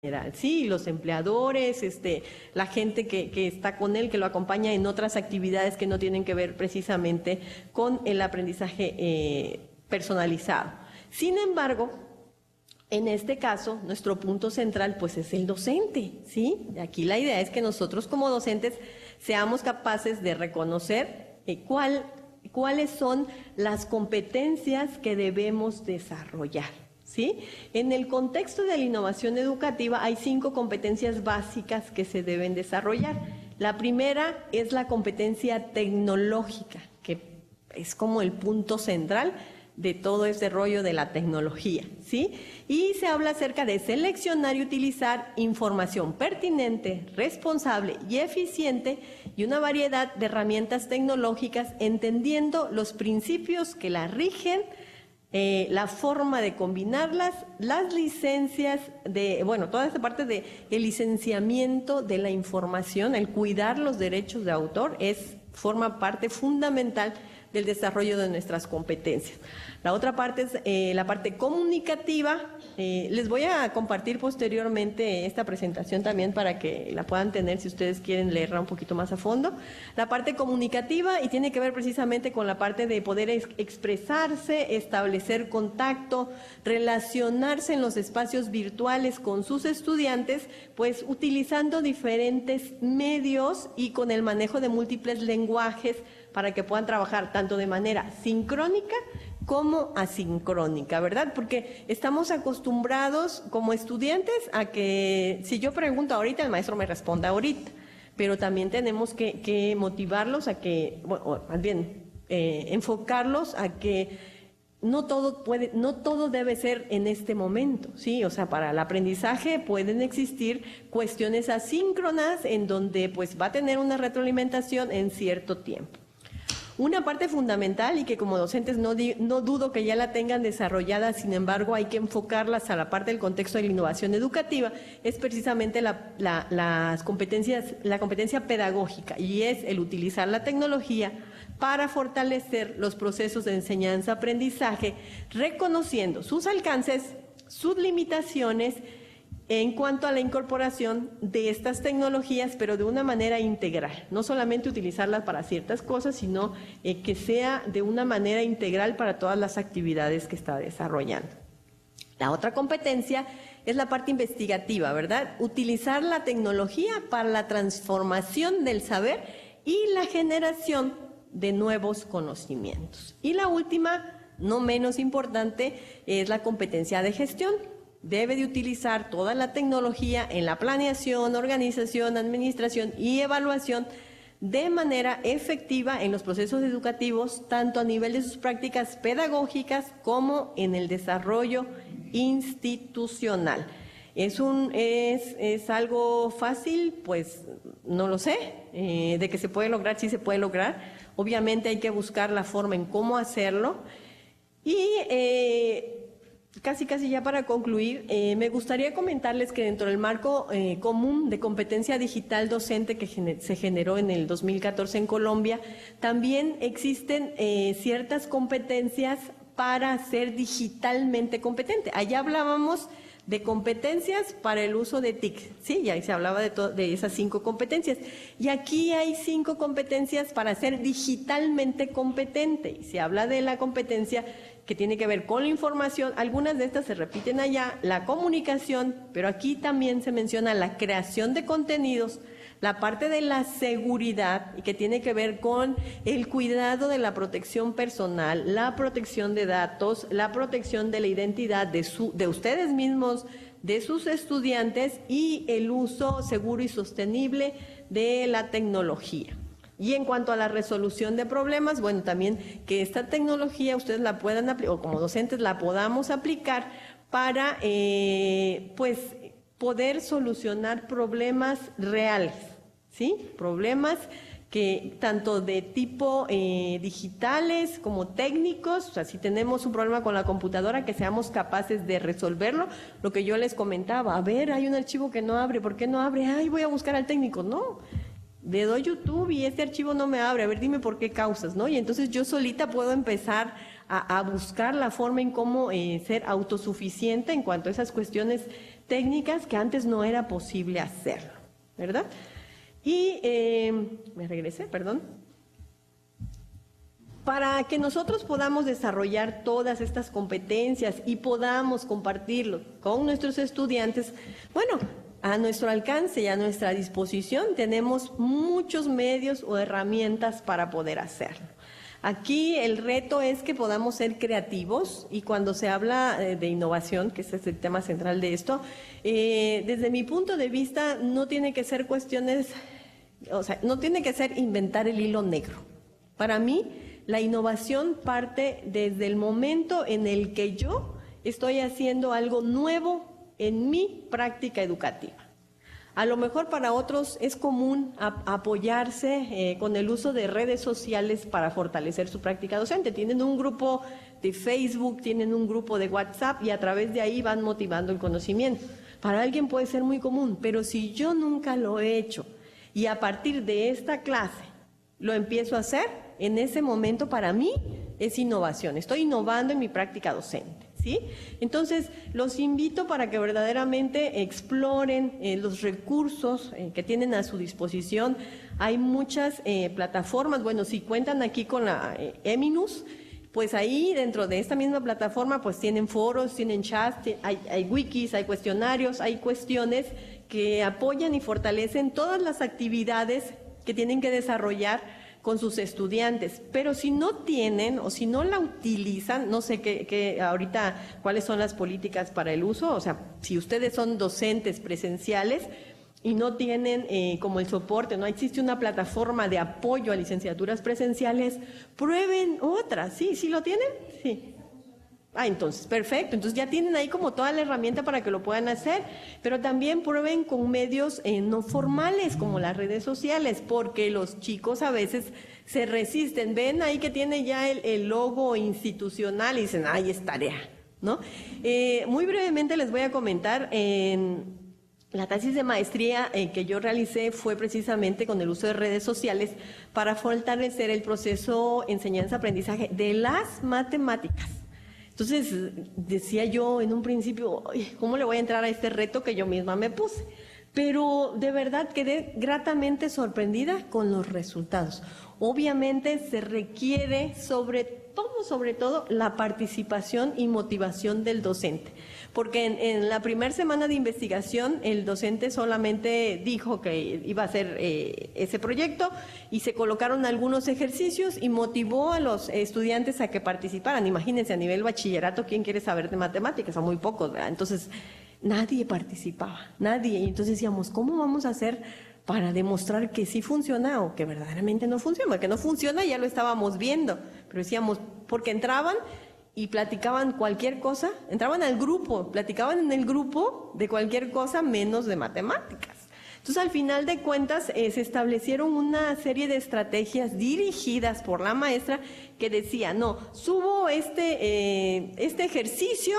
general, sí, los empleadores, la gente que está con él, que lo acompaña en otras actividades que no tienen que ver precisamente con el aprendizaje personalizado. Sin embargo, en este caso, nuestro punto central pues es el docente, ¿sí? Aquí la idea es que nosotros como docentes seamos capaces de reconocer cuáles son las competencias que debemos desarrollar, ¿sí? En el contexto de la innovación educativa hay 5 competencias básicas que se deben desarrollar. La primera es la competencia tecnológica, que es como el punto central de todo este rollo de la tecnología, ¿sí? Y se habla acerca de seleccionar y utilizar información pertinente, responsable y eficiente y una variedad de herramientas tecnológicas, entendiendo los principios que la rigen, la forma de combinarlas, las licencias toda esta parte de el licenciamiento de la información, el cuidar los derechos de autor forma parte fundamental del desarrollo de nuestras competencias. La otra parte es la parte comunicativa. Les voy a compartir posteriormente esta presentación también para que la puedan tener si ustedes quieren leerla un poquito más a fondo. La parte comunicativa y tiene que ver precisamente con la parte de poder expresarse, establecer contacto, relacionarse en los espacios virtuales con sus estudiantes, pues utilizando diferentes medios y con el manejo de múltiples lenguajes para que puedan trabajar tanto de manera sincrónica como asincrónica, ¿verdad? Porque estamos acostumbrados como estudiantes a que si yo pregunto ahorita, el maestro me responda ahorita, pero también tenemos que motivarlos a que, más bien, enfocarlos a que no todo debe ser en este momento, ¿sí? O sea, para el aprendizaje pueden existir cuestiones asíncronas en donde pues va a tener una retroalimentación en cierto tiempo. Una parte fundamental y que como docentes no dudo que ya la tengan desarrollada, sin embargo hay que enfocarlas a la parte del contexto de la innovación educativa, es precisamente la competencia pedagógica, y es el utilizar la tecnología para fortalecer los procesos de enseñanza-aprendizaje, reconociendo sus alcances, sus limitaciones, en cuanto a la incorporación de estas tecnologías, pero de una manera integral, no solamente utilizarlas para ciertas cosas, sino que sea de una manera integral para todas las actividades que está desarrollando. La otra competencia es la parte investigativa, ¿verdad? Utilizar la tecnología para la transformación del saber y la generación de nuevos conocimientos. Y la última, no menos importante, es la competencia de gestión. Debe de utilizar toda la tecnología en la planeación, organización, administración y evaluación de manera efectiva en los procesos educativos, tanto a nivel de sus prácticas pedagógicas como en el desarrollo institucional. ¿Es algo fácil? Pues no lo sé. De que se puede lograr, sí se puede lograr. Obviamente hay que buscar la forma en cómo hacerlo. Y casi ya para concluir, me gustaría comentarles que dentro del marco común de competencia digital docente que se generó en el 2014 en Colombia, también existen ciertas competencias para ser digitalmente competente. Allá hablábamos de competencias para el uso de TIC, sí, ya se hablaba de esas 5 competencias. Y aquí hay 5 competencias para ser digitalmente competente. Y se habla de la competencia que tiene que ver con la información, algunas de estas se repiten allá, la comunicación, pero aquí también se menciona la creación de contenidos, la parte de la seguridad, y que tiene que ver con el cuidado de la protección personal, la protección de datos, la protección de la identidad de ustedes mismos, de sus estudiantes, y el uso seguro y sostenible de la tecnología. Y en cuanto a la resolución de problemas, bueno, también que esta tecnología ustedes la puedan aplicar, o como docentes la podamos aplicar para pues poder solucionar problemas reales, ¿sí? Problemas que tanto de tipo digitales como técnicos, o sea, si tenemos un problema con la computadora, que seamos capaces de resolverlo. Lo que yo les comentaba, a ver, hay un archivo que no abre, ¿por qué no abre? Ay, voy a buscar al técnico, no. Le doy YouTube y este archivo no me abre, a ver, dime por qué causas, ¿no? Y entonces yo solita puedo empezar a buscar la forma en cómo ser autosuficiente en cuanto a esas cuestiones técnicas que antes no era posible hacerlo, ¿verdad? Y me regresé, perdón. Para que nosotros podamos desarrollar todas estas competencias y podamos compartirlo con nuestros estudiantes, bueno, a nuestro alcance y a nuestra disposición tenemos muchos medios o herramientas para poder hacerlo. Aquí el reto es que podamos ser creativos, y cuando se habla de innovación, que ese es el tema central de esto, desde mi punto de vista no tiene que ser cuestiones, o sea, no tiene que ser inventar el hilo negro. Para mí, la innovación parte desde el momento en el que yo estoy haciendo algo nuevo en mi práctica educativa. A lo mejor para otros es común apoyarse con el uso de redes sociales para fortalecer su práctica docente. Tienen un grupo de Facebook, tienen un grupo de WhatsApp y a través de ahí van motivando el conocimiento. Para alguien puede ser muy común, pero si yo nunca lo he hecho y a partir de esta clase lo empiezo a hacer, en ese momento para mí es innovación. Estoy innovando en mi práctica docente. ¿Sí? Entonces, los invito para que verdaderamente exploren los recursos que tienen a su disposición. Hay muchas plataformas, bueno, si cuentan aquí con la Eminus, pues ahí dentro de esta misma plataforma pues tienen foros, tienen chats, hay wikis, hay cuestionarios, hay cuestiones que apoyan y fortalecen todas las actividades que tienen que desarrollar con sus estudiantes, pero si no tienen o si no la utilizan, no sé qué ahorita cuáles son las políticas para el uso, o sea, si ustedes son docentes presenciales y no tienen como el soporte, no existe una plataforma de apoyo a licenciaturas presenciales, prueben otras, ¿sí lo tienen? Sí. Entonces, perfecto. Entonces ya tienen ahí como toda la herramienta para que lo puedan hacer, pero también prueben con medios no formales como las redes sociales, porque los chicos a veces se resisten. Ven ahí que tiene ya el logo institucional y dicen, ¡ay, es tarea! ¿No? Muy brevemente les voy a comentar, la tesis de maestría que yo realicé fue precisamente con el uso de redes sociales para fortalecer el proceso enseñanza-aprendizaje de las matemáticas. Entonces, decía yo en un principio, ¿cómo le voy a entrar a este reto que yo misma me puse? Pero de verdad quedé gratamente sorprendida con los resultados. Obviamente se requiere sobre todo, la participación y motivación del docente. Porque en la primera semana de investigación el docente solamente dijo que iba a hacer ese proyecto y se colocaron algunos ejercicios y motivó a los estudiantes a que participaran. Imagínense, a nivel bachillerato, ¿quién quiere saber de matemáticas? Son muy pocos, ¿verdad? Entonces, nadie participaba, nadie. Y entonces decíamos, ¿cómo vamos a hacer para demostrar que sí funciona o que verdaderamente no funciona? Porque no funciona ya lo estábamos viendo, pero decíamos, porque entraban y platicaban cualquier cosa, entraban al grupo, platicaban en el grupo de cualquier cosa menos de matemáticas. Entonces, al final de cuentas, se establecieron una serie de estrategias dirigidas por la maestra que decía, no, subo este ejercicio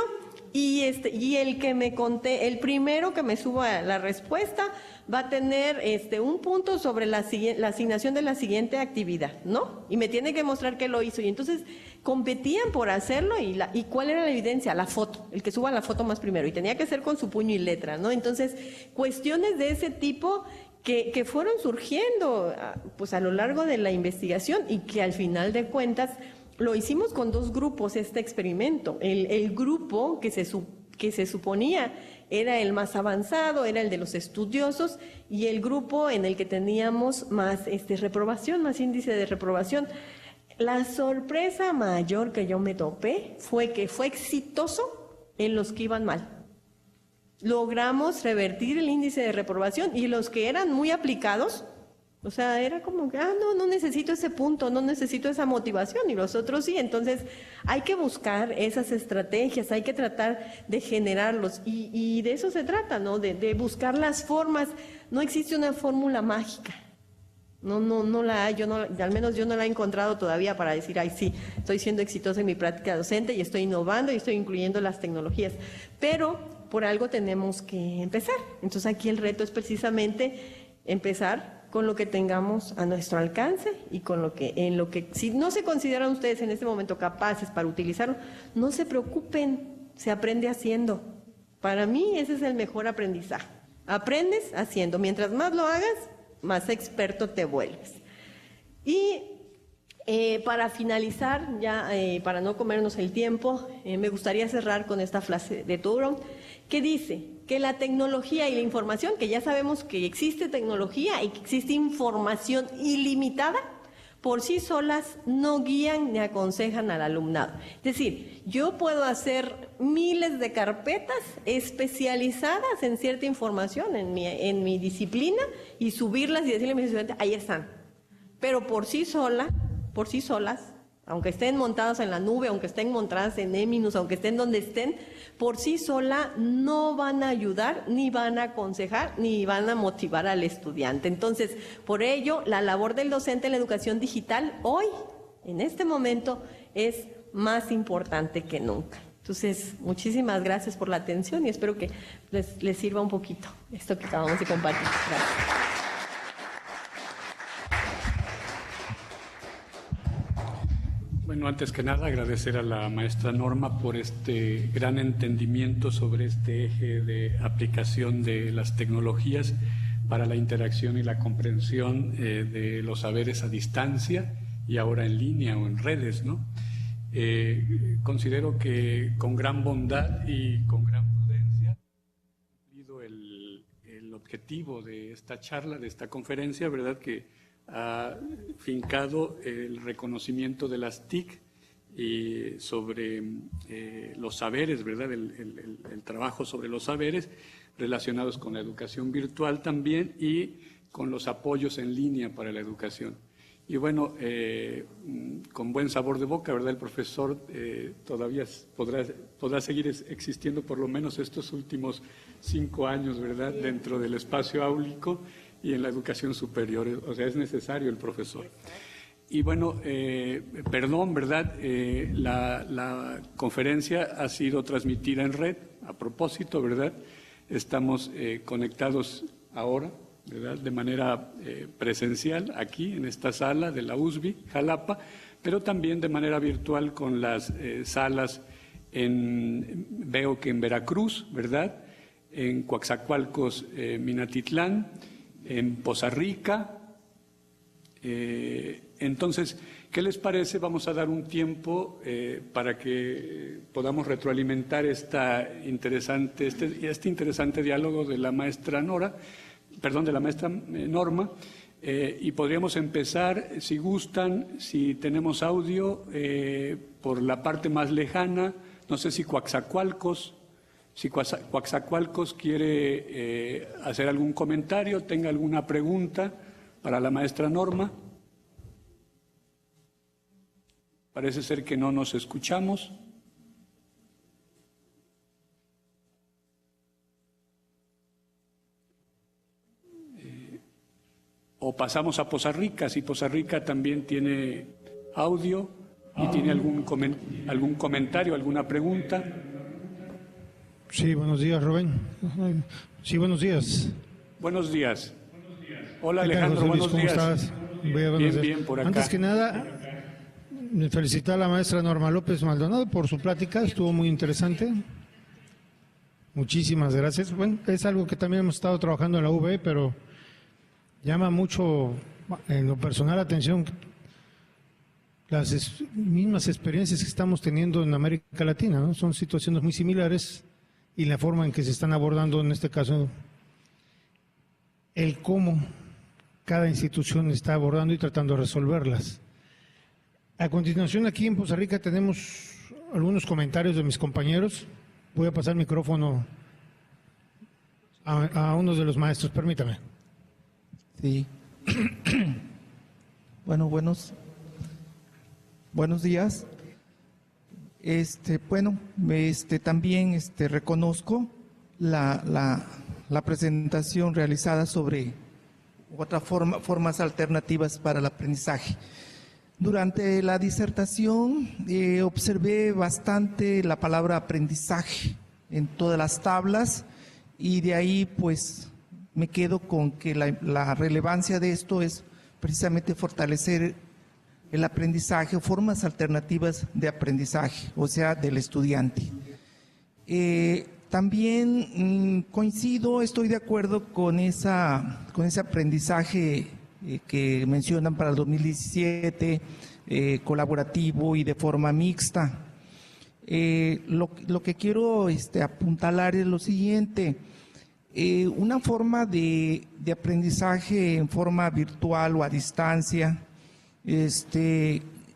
y el que me conté, el primero que me suba la respuesta va a tener un punto sobre la asignación de la siguiente actividad, ¿no? Y me tiene que mostrar que lo hizo. Y entonces competían por hacerlo y ¿cuál era la evidencia? La foto, el que suba la foto más primero. Y tenía que ser con su puño y letra, ¿no? Entonces, cuestiones de ese tipo que fueron surgiendo pues a lo largo de la investigación y que al final de cuentas lo hicimos con dos grupos, este experimento. El grupo que se suponía era el más avanzado, era el de los estudiosos, y el grupo en el que teníamos más reprobación, más índice de reprobación. La sorpresa mayor que yo me topé fue que fue exitoso en los que iban mal. Logramos revertir el índice de reprobación y los que eran muy aplicados, o sea, era como que, no necesito ese punto, no necesito esa motivación, y los otros sí. Entonces, hay que buscar esas estrategias, hay que tratar de generarlos, y de eso se trata, ¿no? De buscar las formas. No existe una fórmula mágica. No la hay, al menos yo no la he encontrado todavía para decir, sí, estoy siendo exitosa en mi práctica docente y estoy innovando y estoy incluyendo las tecnologías. Pero por algo tenemos que empezar. Entonces, aquí el reto es precisamente empezar con lo que tengamos a nuestro alcance y con en lo que si no se consideran ustedes en este momento capaces para utilizarlo, no se preocupen, se aprende haciendo. Para mí ese es el mejor aprendizaje. Aprendes haciendo. Mientras más lo hagas, más experto te vuelves. Y para finalizar, ya para no comernos el tiempo, me gustaría cerrar con esta frase de Thoreau, que dice que la tecnología y la información, que ya sabemos que existe tecnología y que existe información ilimitada, por sí solas no guían ni aconsejan al alumnado. Es decir, yo puedo hacer miles de carpetas especializadas en cierta información en mi disciplina y subirlas y decirle a mis estudiantes, ahí están. Pero por sí solas, aunque estén montadas en la nube, aunque estén montadas en Eminus, aunque estén donde estén, por sí sola no van a ayudar, ni van a aconsejar, ni van a motivar al estudiante. Entonces, por ello, la labor del docente en la educación digital hoy, en este momento, es más importante que nunca. Entonces, muchísimas gracias por la atención y espero que les sirva un poquito esto que acabamos de compartir. Gracias. Bueno, antes que nada, agradecer a la maestra Norma por este gran entendimiento sobre este eje de aplicación de las tecnologías para la interacción y la comprensión de los saberes a distancia y ahora en línea o en redes, ¿no? Considero que con gran bondad y con gran prudencia ha cumplido el objetivo de esta charla, de esta conferencia, ¿verdad?, que ha fincado el reconocimiento de las TIC sobre los saberes, ¿verdad?, el trabajo sobre los saberes relacionados con la educación virtual también y con los apoyos en línea para la educación. Y bueno, con buen sabor de boca, ¿verdad?, el profesor todavía podrá seguir existiendo por lo menos estos últimos 5 años, ¿verdad?, dentro del espacio áulico y en la educación superior, o sea, es necesario el profesor. Y bueno, perdón, ¿verdad? La conferencia ha sido transmitida en red, a propósito, ¿verdad? Estamos conectados ahora, ¿verdad?, de manera presencial aquí en esta sala de la USB Jalapa, pero también de manera virtual con las salas veo que en Veracruz, ¿verdad?, en Coatzacoalcos, Minatitlán, en Poza Rica. Entonces, ¿qué les parece? Vamos a dar un tiempo para que podamos retroalimentar este interesante diálogo de la maestra Norma, y podríamos empezar, si gustan, si tenemos audio, por la parte más lejana. No sé si Coatzacoalcos quiere hacer algún comentario, tenga alguna pregunta para la maestra Norma. Parece ser que no nos escuchamos. O pasamos a Poza Rica, si Poza Rica también tiene audio y tiene algún comentario, alguna pregunta. Sí, buenos días, Rubén. Sí, buenos días. Buenos días. Hola, ¿Qué tal, Alejandro, José Luis? buenos ¿Cómo días. estás? Bien, por acá. Antes que nada, felicitar a la maestra Norma López Maldonado por su plática, estuvo muy interesante. Muchísimas gracias. Bueno, es algo que también hemos estado trabajando en la UB, pero llama mucho en lo personal la atención las mismas experiencias que estamos teniendo en América Latina, ¿no? Son situaciones muy similares y la forma en que se están abordando, en este caso, el cómo cada institución está abordando y tratando de resolverlas. A continuación, aquí en Poza Rica tenemos algunos comentarios de mis compañeros. Voy a pasar el micrófono a uno de los maestros, permítame. Sí. Bueno, buenos días. También reconozco la presentación realizada sobre otras formas alternativas para el aprendizaje. Durante la disertación observé bastante la palabra aprendizaje en todas las tablas y de ahí pues me quedo con que la relevancia de esto es precisamente fortalecer el aprendizaje o formas alternativas de aprendizaje, o sea, del estudiante. También coincido, estoy de acuerdo con ese aprendizaje que mencionan para el 2017, colaborativo y de forma mixta. Lo que quiero apuntalar es lo siguiente. Una forma de aprendizaje en forma virtual o a distancia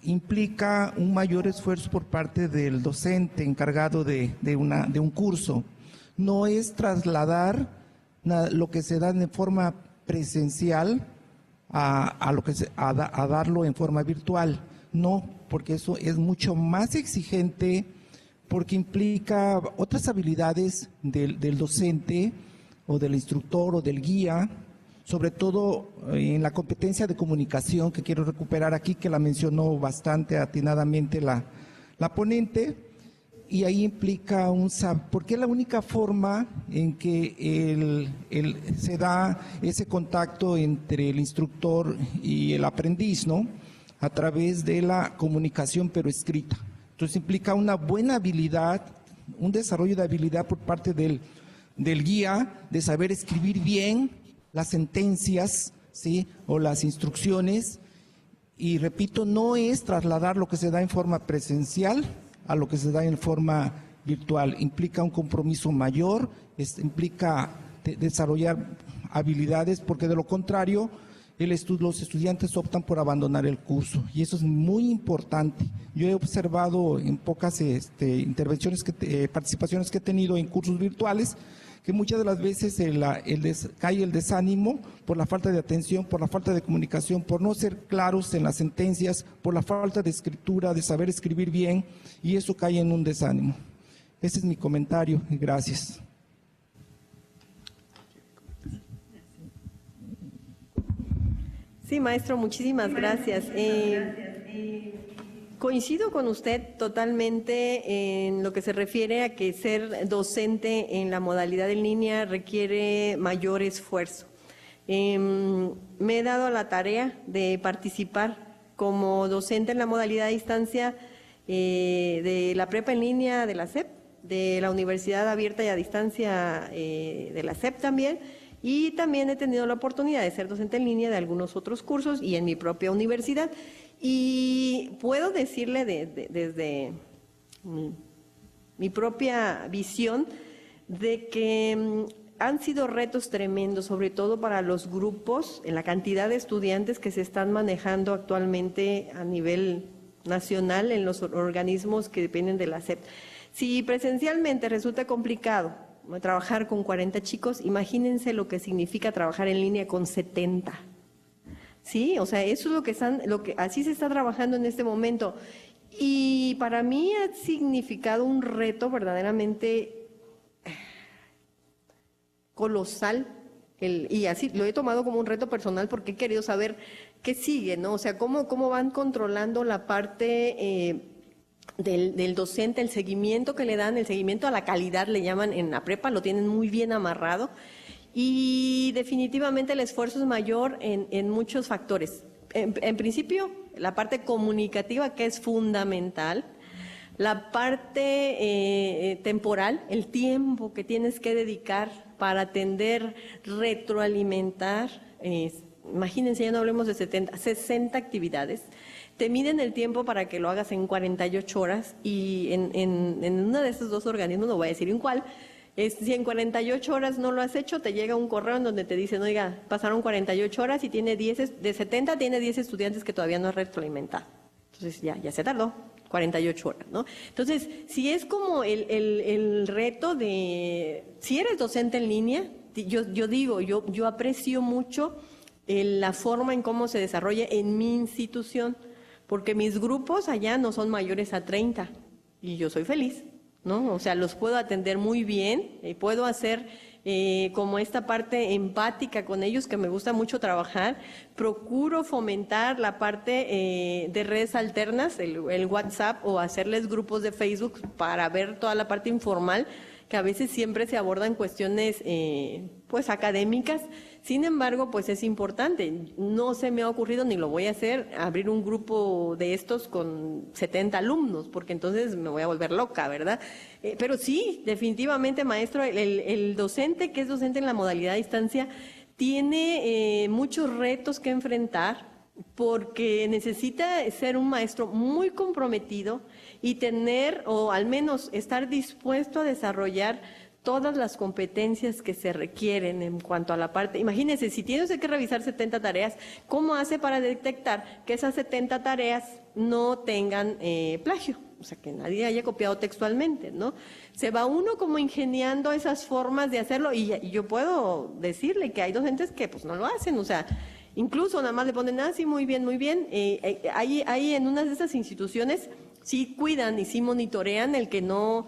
implica un mayor esfuerzo por parte del docente encargado de un curso. No es trasladar lo que se da de forma presencial a darlo en forma virtual. No, porque eso es mucho más exigente, porque implica otras habilidades del docente o del instructor o del guía, sobre todo en la competencia de comunicación que quiero recuperar aquí, que la mencionó bastante atinadamente la ponente, y ahí implica porque es la única forma en que se da ese contacto entre el instructor y el aprendiz, ¿no? A través de la comunicación pero escrita. Entonces implica una buena habilidad, un desarrollo de habilidad por parte del guía, de saber escribir bien las sentencias, ¿sí? O las instrucciones, y repito, no es trasladar lo que se da en forma presencial a lo que se da en forma virtual. Implica un compromiso mayor, implica desarrollar habilidades, porque de lo contrario los estudiantes optan por abandonar el curso, y eso es muy importante. Yo he observado en pocas participaciones que he tenido en cursos virtuales, que muchas de las veces cae el desánimo por la falta de atención, por la falta de comunicación, por no ser claros en las sentencias, por la falta de escritura, de saber escribir bien, y eso cae en un desánimo. Ese es mi comentario, y gracias. Sí, maestro, muchísimas gracias. Coincido con usted totalmente en lo que se refiere a que ser docente en la modalidad en línea requiere mayor esfuerzo. Me he dado la tarea de participar como docente en la modalidad a distancia de la prepa en línea de la SEP, de la Universidad Abierta y a Distancia de la SEP también, y también he tenido la oportunidad de ser docente en línea de algunos otros cursos y en mi propia universidad. Y puedo decirle desde mi propia visión de que han sido retos tremendos, sobre todo para los grupos, en la cantidad de estudiantes que se están manejando actualmente a nivel nacional en los organismos que dependen de la SEP. Si presencialmente resulta complicado trabajar con 40 chicos, imagínense lo que significa trabajar en línea con 70. Sí, o sea, eso es así se está trabajando en este momento. Y para mí ha significado un reto verdaderamente colosal, y así lo he tomado como un reto personal porque he querido saber qué sigue, ¿no? O sea, cómo van controlando la parte del docente, el seguimiento que le dan, el seguimiento a la calidad, le llaman en la prepa, lo tienen muy bien amarrado. Y definitivamente el esfuerzo es mayor en muchos factores. En principio, la parte comunicativa, que es fundamental, la parte temporal, el tiempo que tienes que dedicar para atender, retroalimentar, imagínense, ya no hablemos de 60 actividades. Te miden el tiempo para que lo hagas en 48 horas y en uno de esos dos organismos, no voy a decir en cuál, si en 48 horas no lo has hecho, te llega un correo en donde te dicen, oiga, pasaron 48 horas y de 70 tiene 10 estudiantes que todavía no has retroalimentado. Entonces ya se tardó 48 horas, ¿no? Entonces, si es como el reto si eres docente en línea, yo aprecio mucho la forma en cómo se desarrolla en mi institución, porque mis grupos allá no son mayores a 30 y yo soy feliz, ¿no? O sea, los puedo atender muy bien, puedo hacer como esta parte empática con ellos, que me gusta mucho trabajar. Procuro fomentar la parte de redes alternas, el WhatsApp, o hacerles grupos de Facebook para ver toda la parte informal. que a veces siempre se abordan cuestiones pues académicas. Sin embargo, pues es importante. No se me ha ocurrido, ni lo voy a hacer, abrir un grupo de estos con 70 alumnos, porque entonces me voy a volver loca, ¿verdad? Pero sí, definitivamente, maestro, el docente que es docente en la modalidad a distancia tiene muchos retos que enfrentar, porque necesita ser un maestro muy comprometido y tener, o al menos estar dispuesto a desarrollar todas las competencias que se requieren en cuanto a la parte. Imagínense, si tiene usted que revisar 70 tareas, ¿cómo hace para detectar que esas 70 tareas no tengan plagio? O sea, que nadie haya copiado textualmente, ¿no? Se va uno como ingeniando esas formas de hacerlo, y yo puedo decirle que hay docentes que pues no lo hacen, o sea, incluso nada más le ponen, sí, muy bien, muy bien. Hay en unas de esas instituciones sí cuidan y sí monitorean el que no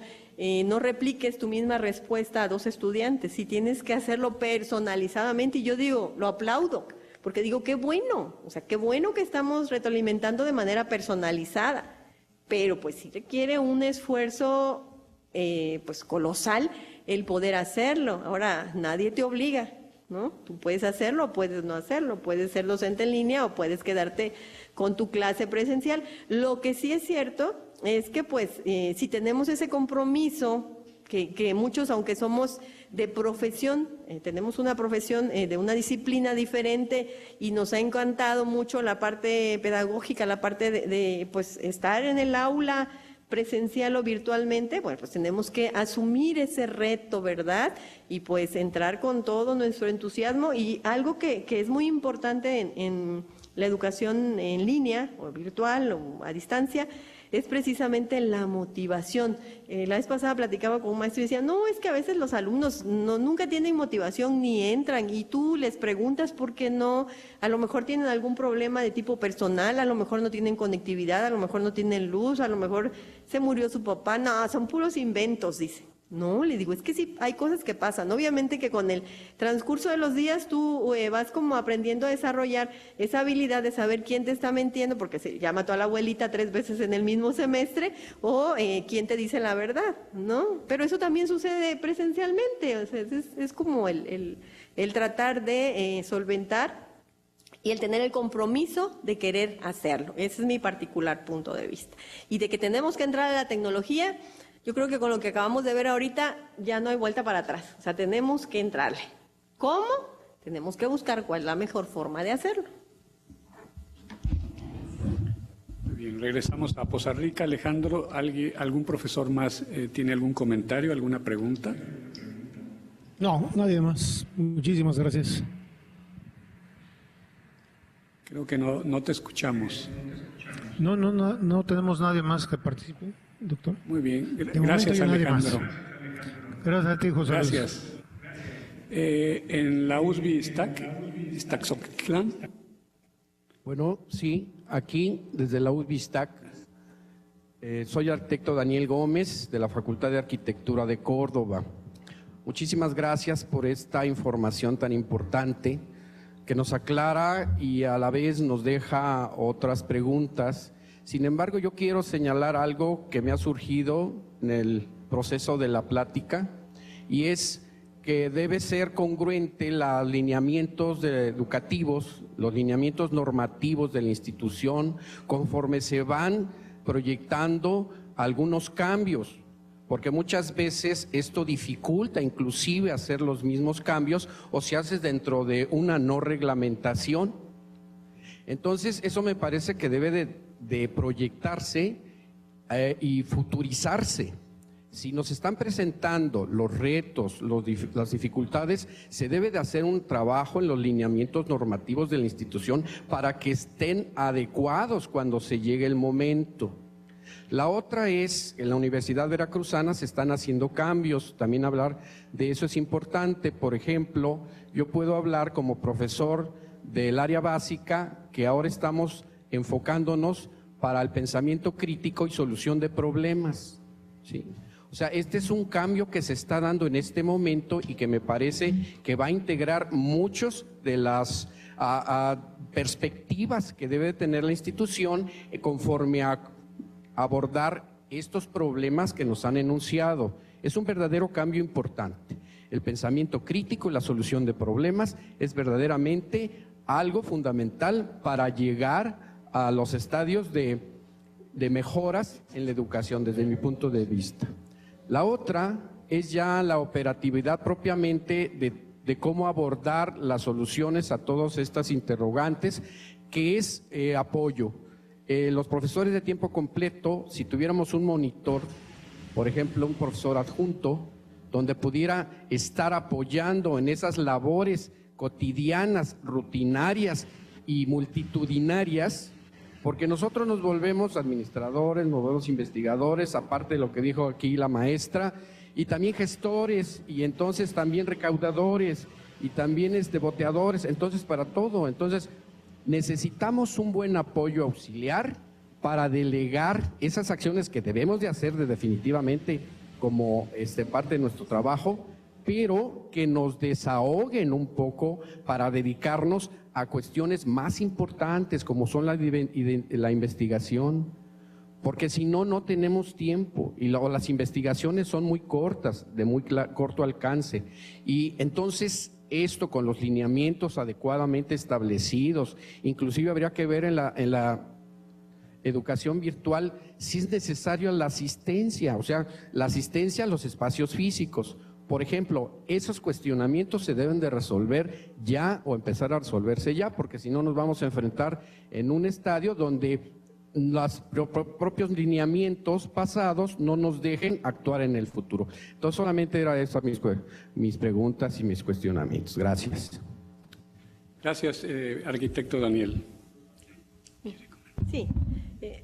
repliques tu misma respuesta a dos estudiantes, si tienes que hacerlo personalizadamente, y yo digo, lo aplaudo, porque digo, qué bueno, o sea, qué bueno que estamos retroalimentando de manera personalizada, pero pues sí requiere un esfuerzo pues colosal el poder hacerlo. Ahora, nadie te obliga, ¿no? Tú puedes hacerlo, puedes no hacerlo, puedes ser docente en línea o puedes quedarte con tu clase presencial. Lo que sí es cierto es que pues si tenemos ese compromiso, que muchos, aunque somos de profesión, tenemos una profesión de una disciplina diferente, y nos ha encantado mucho la parte pedagógica, la parte de pues estar en el aula presencial o virtualmente, bueno, pues tenemos que asumir ese reto, ¿verdad? Y pues entrar con todo nuestro entusiasmo. Y algo que es muy importante en la educación en línea o virtual o a distancia es precisamente la motivación. La vez pasada platicaba con un maestro y decía, no, es que a veces los alumnos nunca tienen motivación ni entran, y tú les preguntas por qué no, a lo mejor tienen algún problema de tipo personal, a lo mejor no tienen conectividad, a lo mejor no tienen luz, a lo mejor se murió su papá, no, son puros inventos, dice. No, le digo, es que sí, hay cosas que pasan. Obviamente que con el transcurso de los días tú vas como aprendiendo a desarrollar esa habilidad de saber quién te está mintiendo, porque se ya mató a la abuelita 3 veces en el mismo semestre, o quién te dice la verdad, ¿no? Pero eso también sucede presencialmente, o sea, es como el tratar de solventar y el tener el compromiso de querer hacerlo. Ese es mi particular punto de vista. Y de que tenemos que entrar a la tecnología, yo creo que con lo que acabamos de ver ahorita ya no hay vuelta para atrás. O sea, tenemos que entrarle. ¿Cómo? Tenemos que buscar cuál es la mejor forma de hacerlo. Muy bien, regresamos a Poza Rica. Alejandro, ¿algún profesor más tiene algún comentario, alguna pregunta? No, nadie más. Muchísimas gracias. Creo que no te escuchamos. No tenemos nadie más que participe, doctor. Muy bien, De gracias, momento ya nadie Alejandro. más. Gracias a ti, José Luis. Gracias. En la USB Iztaccíhuatl. Bueno, sí, aquí desde la UBISTAC. Soy arquitecto Daniel Gómez de la Facultad de Arquitectura de Córdoba. Muchísimas gracias por esta información tan importante que nos aclara y a la vez nos deja otras preguntas. Sin embargo, yo quiero señalar algo que me ha surgido en el proceso de la plática, y es que debe ser congruente los lineamientos educativos, los lineamientos normativos de la institución, conforme se van proyectando algunos cambios, porque muchas veces esto dificulta inclusive hacer los mismos cambios o se hace dentro de una no reglamentación. Entonces, eso me parece que debe de proyectarse y futurizarse. Si nos están presentando los retos, las dificultades, se debe de hacer un trabajo en los lineamientos normativos de la institución para que estén adecuados cuando se llegue el momento. La otra es, en la Universidad Veracruzana se están haciendo cambios, también hablar de eso es importante. Por ejemplo, yo puedo hablar como profesor del área básica, que ahora estamos enfocándonos para el pensamiento crítico y solución de problemas, ¿sí? O sea, este es un cambio que se está dando en este momento y que me parece que va a integrar muchos de las perspectivas que debe tener la institución conforme a abordar estos problemas que nos han enunciado. es un verdadero cambio importante. El pensamiento crítico y la solución de problemas es verdaderamente algo fundamental para llegar a los estadios de mejoras en la educación desde mi punto de vista. La otra es ya la operatividad propiamente de cómo abordar las soluciones a todas estas interrogantes, que es apoyo. Los profesores de tiempo completo, si tuviéramos un monitor, por ejemplo, un profesor adjunto, donde pudiera estar apoyando en esas labores cotidianas, rutinarias y multitudinarias, porque nosotros nos volvemos administradores, nos volvemos investigadores, aparte de lo que dijo aquí la maestra, y también gestores, y entonces también recaudadores, y también boteadores, entonces para todo. Entonces necesitamos un buen apoyo auxiliar para delegar esas acciones que debemos de hacer definitivamente como parte de nuestro trabajo, pero que nos desahoguen un poco para dedicarnos a cuestiones más importantes como son la investigación, porque si no, no tenemos tiempo y las investigaciones son muy cortas, de muy corto alcance, y entonces esto con los lineamientos adecuadamente establecidos, inclusive habría que ver en la educación virtual si es necesario la asistencia, o sea, la asistencia a los espacios físicos. Por ejemplo, esos cuestionamientos se deben de resolver ya o empezar a resolverse ya, porque si no nos vamos a enfrentar en un estadio donde los propios lineamientos pasados no nos dejen actuar en el futuro. Entonces solamente era esas mis preguntas y mis cuestionamientos. Gracias. Gracias, arquitecto Daniel. Sí,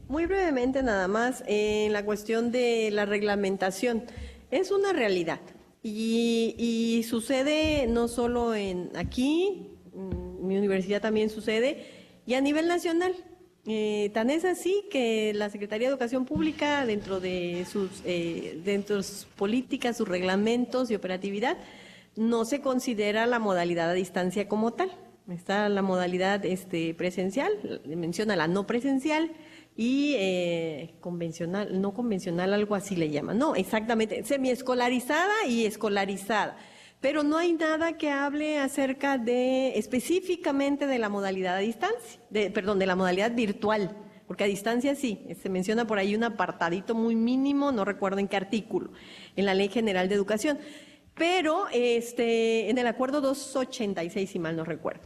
muy brevemente nada más, en la cuestión de la reglamentación. Es una realidad y sucede no solo aquí, en mi universidad también sucede, y a nivel nacional. Tan es así que la Secretaría de Educación Pública, dentro de sus políticas, sus reglamentos y operatividad, no se considera la modalidad a distancia como tal. Está la modalidad presencial, menciona la no presencial y convencional, no convencional, algo así le llaman. No, exactamente, semiescolarizada y escolarizada. Pero no hay nada que hable acerca específicamente de la modalidad a distancia, de la modalidad virtual, porque a distancia sí, se menciona por ahí un apartadito muy mínimo, no recuerdo en qué artículo, en la Ley General de Educación, pero en el Acuerdo 286, si mal no recuerdo.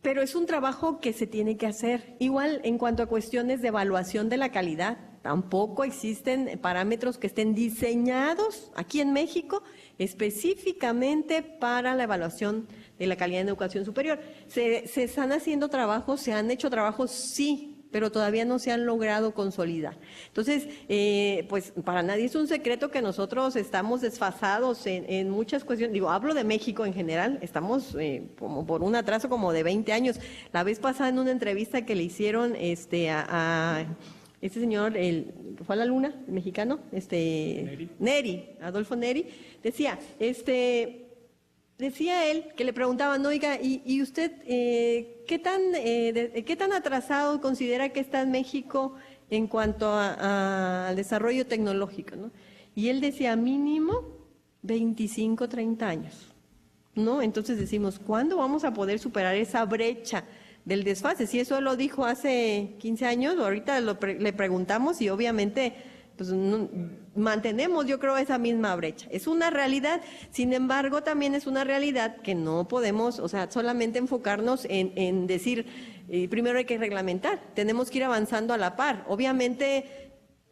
Pero es un trabajo que se tiene que hacer. Igual en cuanto a cuestiones de evaluación de la calidad, tampoco existen parámetros que estén diseñados aquí en México específicamente para la evaluación de la calidad en educación superior. Se están haciendo trabajos, se han hecho trabajos, sí, pero todavía no se han logrado consolidar. Entonces, pues para nadie es un secreto que nosotros estamos desfasados en muchas cuestiones. Digo, hablo de México en general, estamos como por un atraso como de 20 años. La vez pasada en una entrevista que le hicieron a este señor, el que fue a la luna, el mexicano, Neri, Adolfo Neri, decía él que le preguntaban, oiga, ¿y usted qué tan atrasado considera que está en México en cuanto al desarrollo tecnológico, ¿no? Y él decía mínimo 25, 30 años, ¿no? Entonces decimos, ¿cuándo vamos a poder superar esa brecha del desfase? Si eso lo dijo hace 15 años, ahorita le preguntamos y obviamente pues mantenemos, yo creo, esa misma brecha. Es una realidad, sin embargo, también es una realidad que no podemos, o sea, solamente enfocarnos en decir, primero hay que reglamentar, tenemos que ir avanzando a la par. Obviamente,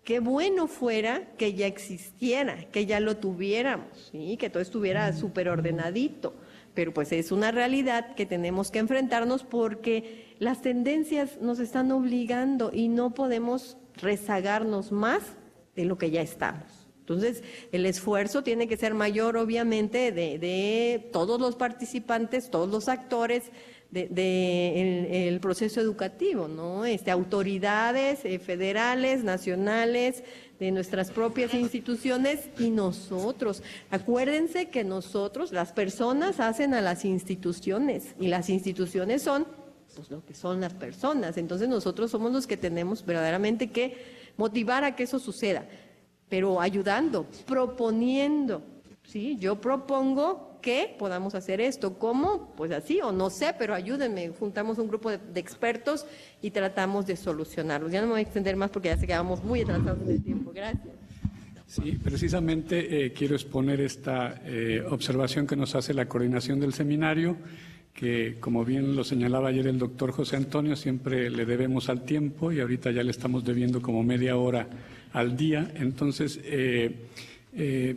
qué bueno fuera que ya existiera, que ya lo tuviéramos, ¿sí? Que todo estuviera súper ordenadito. Pero pues es una realidad que tenemos que enfrentarnos porque las tendencias nos están obligando y no podemos rezagarnos más de lo que ya estamos. Entonces, el esfuerzo tiene que ser mayor, obviamente, de todos los participantes, todos los actores del proceso educativo, ¿no? Autoridades federales, nacionales, de nuestras propias instituciones y nosotros. Acuérdense que nosotros, las personas, hacen a las instituciones y las instituciones son pues lo que son las personas. Entonces nosotros somos los que tenemos verdaderamente que motivar a que eso suceda. pero ayudando, proponiendo, ¿sí? Yo propongo que podamos hacer esto. ¿Cómo? Pues así, o no sé, pero ayúdenme. Juntamos un grupo de expertos y tratamos de solucionarlos. Ya no me voy a extender más porque ya se quedamos muy atrasados en el tiempo. Gracias. Sí, precisamente quiero exponer esta observación que nos hace la coordinación del seminario, que como bien lo señalaba ayer el doctor José Antonio, siempre le debemos al tiempo y ahorita ya le estamos debiendo como media hora al día. Entonces,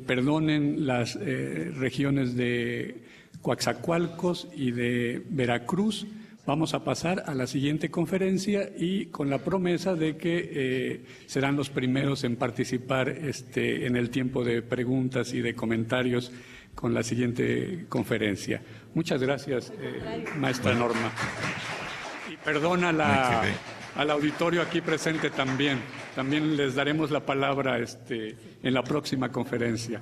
perdonen las regiones de Coatzacoalcos y de Veracruz. Vamos a pasar a la siguiente conferencia y con la promesa de que serán los primeros en participar en el tiempo de preguntas y de comentarios con la siguiente conferencia. Muchas gracias, maestra Norma. Y perdona al auditorio aquí presente también. También les daremos la palabra en la próxima conferencia.